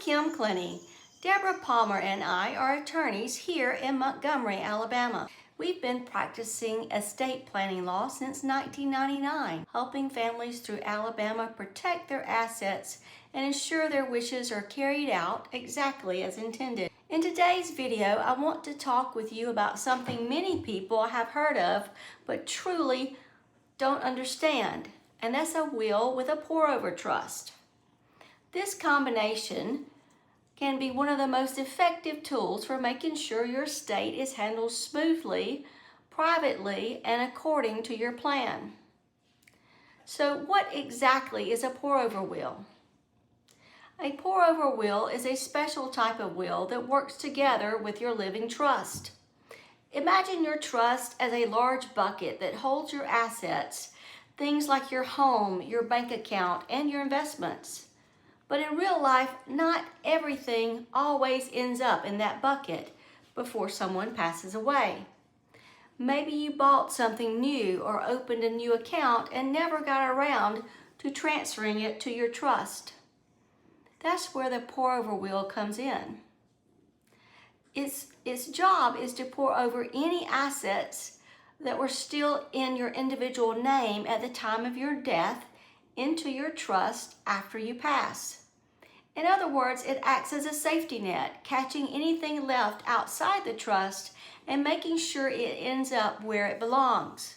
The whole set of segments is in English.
Kim Clenney. Debora Palmer and I are attorneys here in Montgomery, Alabama. We've been practicing estate planning law since 1999, helping families through Alabama protect their assets and ensure their wishes are carried out exactly as intended. In today's video, I want to talk with you about something many people have heard of but truly don't understand, and that's a will with a pour-over trust. This combination can be one of the most effective tools for making sure your estate is handled smoothly, privately, and according to your plan. So what exactly is a pour-over will? A pour-over will is a special type of will that works together with your living trust. Imagine your trust as a large bucket that holds your assets, things like your home, your bank account, and your investments. But in real life, not everything always ends up in that bucket before someone passes away. Maybe you bought something new or opened a new account and never got around to transferring it to your trust. That's where the pour-over will comes in. Its job is to pour over any assets that were still in your individual name at the time of your death into your trust after you pass. In other words, it acts as a safety net, catching anything left outside the trust and making sure it ends up where it belongs.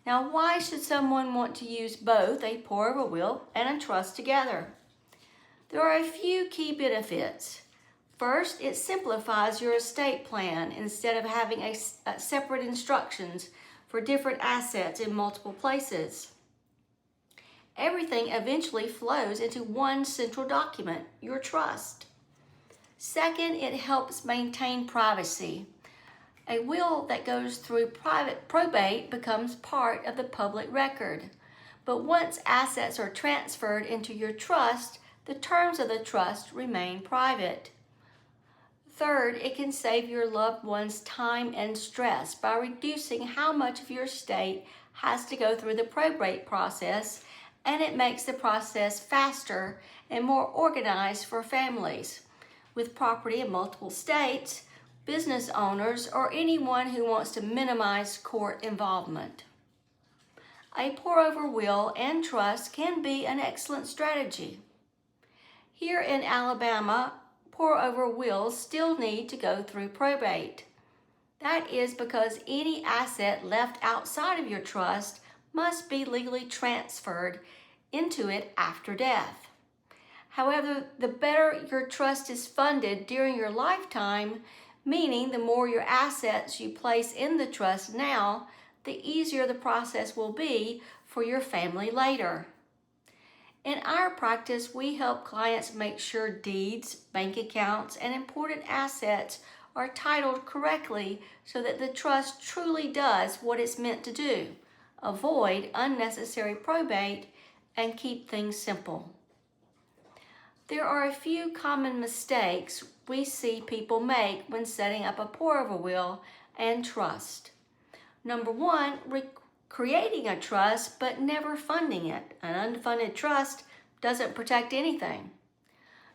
Now, why should someone want to use both a pour-over will and a trust together? There are a few key benefits. First, it simplifies your estate plan instead of having separate instructions for different assets in multiple places. Everything eventually flows into one central document, your trust. Second, it helps maintain privacy. A will that goes through private probate becomes part of the public record. But once assets are transferred into your trust, the terms of the trust remain private. Third, it can save your loved ones time and stress by reducing how much of your estate has to go through the probate process, and it makes the process faster and more organized for families with property in multiple states, business owners, or anyone who wants to minimize court involvement. A pour-over will and trust can be an excellent strategy. Here in Alabama, pour-over wills still need to go through probate. That is because any asset left outside of your trust must be legally transferred into it after death. However, the better your trust is funded during your lifetime, meaning the more your assets you place in the trust now, the easier the process will be for your family later. In our practice, we help clients make sure deeds, bank accounts, and important assets are titled correctly so that the trust truly does what it's meant to do: avoid unnecessary probate and keep things simple. There are a few common mistakes we see people make when setting up a pour-over will and trust. Number one, creating a trust but never funding it. An unfunded trust doesn't protect anything.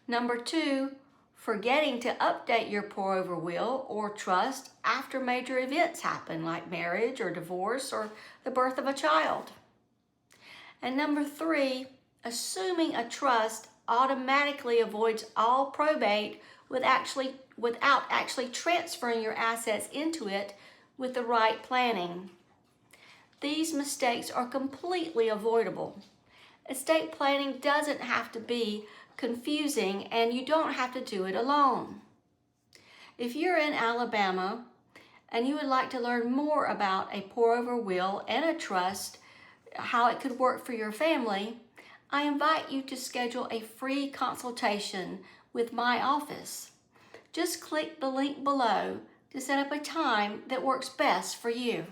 Number two, forgetting to update your pour-over will or trust after major events happen, like marriage or divorce or the birth of a child. And number three, assuming a trust automatically avoids all probate without actually transferring your assets into it with the right planning. These mistakes are completely avoidable. Estate planning doesn't have to be confusing, and you don't have to do it alone. If you're in Alabama and you would like to learn more about a pour-over will and a trust, how it could work for your family, I invite you to schedule a free consultation with my office. Just click the link below to set up a time that works best for you.